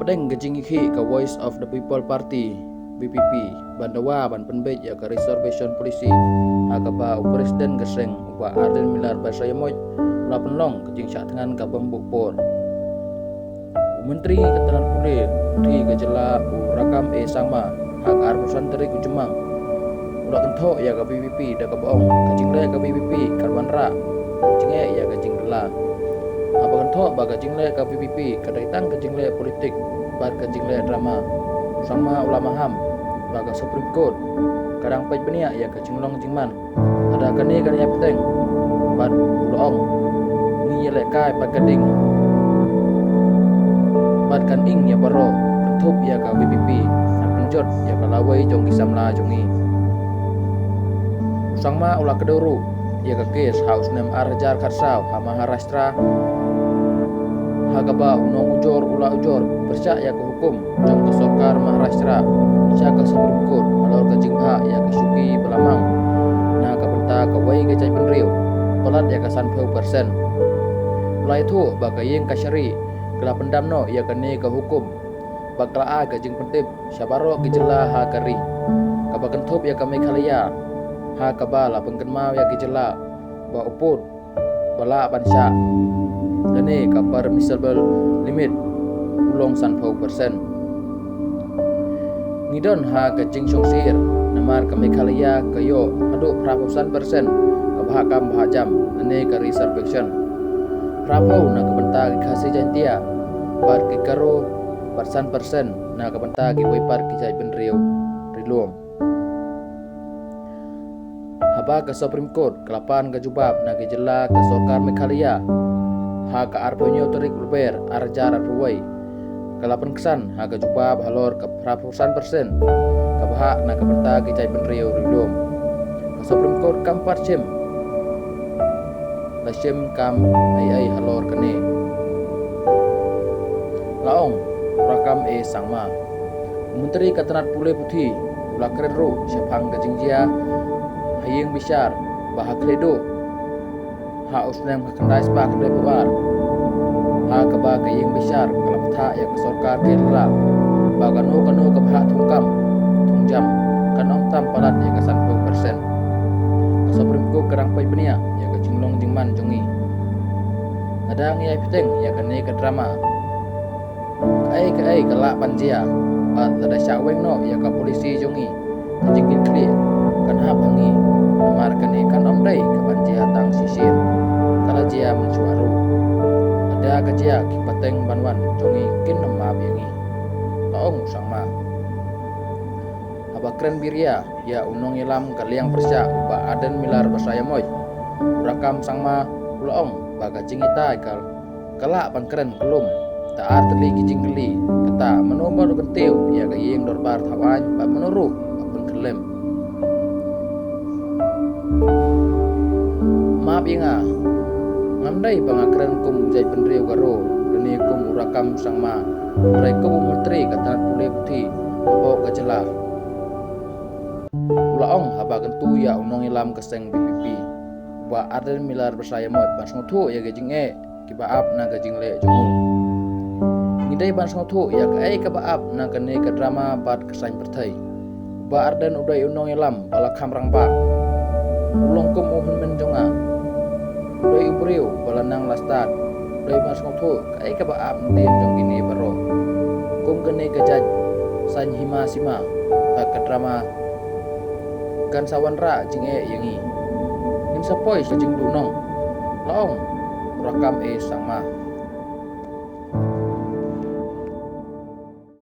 pedeng gejing ikhi ke Voice of the People Party BPP bandawa ban penbej ya ke reservation polisi agaba presiden geseng uba Arden Milar Basayamoj ula penlong gejing syak tengan ka bembukpor Menteri Ketenaga Pulih Putih Gejala Rakam Sangma hak armusan teri kujemang ula kentok ya ke BPP da ke boong gejing le ke BPP karwan ra jinge ya gejing gela apa kentok ba gejing le ke BPP kadaitan gejing le politik bar gejing le drama sama ulama ham baga Supreme Court kadang pej benia ya ke cinglong jingman ada kani kan ya peteng bat ulong ni le kai pat gading bat kan ing ya baro kentup ya ke BPP penjot ya ke lawai jong kisamla jongi sama ulah keduru ya ke kes haus nem arjar karsau ha Maharashtra hagaba unong ujor ulah ujor persyak ya ke hukum jong ke Sorkar Maharashtra syak ke Supreme Court alor ke jingha ya ke Syuki Belamang nah ke benta ke wai ke cai penriu pelat ya ke 90% mulai itu baka yeng ke syari kela pendam no ya ke ni ke hukum bakla a ke jing pentib syabaro ke jela ha kari ke bakentup ya ke Meghalaya ha ke bala pengkenmau ya ke jela ba uput bala bansya ini ke permissible limit ulong 90%. Ngidon ha ke jing sir namar ke Meghalaya ke yo aduk prapusan persen ke bahakam bahajam ini ke reservation prapau na ke benta ke khasi jantia bar ke karo persen na ke benta ke wipar ke jai benriu rilum haba ke Supreme Court kelapan ke jubab na ke jela ke Sorkar Meghalaya ha ke arponyo terik luber arjar arpuwai kelapan kesan ha ke jubab halor ke prapusan persen ke bahak na ke benta ke jai benriu rilum ke Supreme Court kampar cem lasim kam ai halor kene laong rakam sangma Menteri Ketenaga Pulih Putih ulah kereru syapang ke jingjia hayeng bisyar bahak ledo ha usnem ke kendai spa kedai buar ha ke ba ke yeng bisyar kelaptha ya ke Sorkar Kerala bagano kanu ke bahak tungkam tungjam kanom tam palat ya ke 90% ke Supreme Court kerang pai benia ya ke jinglong jingman jongi ada ngi piteng ya ke ni ke drama ke kelak panjia bat ada syaweng no ya ke polisi jongi jingin kli kan hap hangi namar kene kan omdai ke panjia tang sisir kala jia mensuaru ada kejia ki pateng banwan jongi kin nemab yangi taong sangma abakren biria ya unong ilam kaliang persya uba Arden Milar Basayamoj rakam sangma ulaong baga jingita kal kelak pan keren kelum taat teli kijing keli kata menomor kentiu ya ke yeng dorbar thawan ba menuru apun kelem maaf inga ngamdai bangakren kum jai penriu garo reni kum urakam sangma rai kum Menteri Ketenaga Pulih Putih apa kejela ulaong haba kentu ya unong ilam keseng BPP ba Arden Milar Basayamoj ban sngothu ya gejing kibaap na gejing le jumu ngidai ban sngothu ya ke baap na kene ke drama bat kesain perthai ba Arden udai unong ilam bala khamrang ba ulong kum uhun menjonga udai ubriu bala nang lastat udai ban sngothu ke baap ndien jong gini baro kum kene ke jaj san hima sima ba ke drama kan sawan ra jinge yangi nin sapoi sejing dunong laong rakam sangma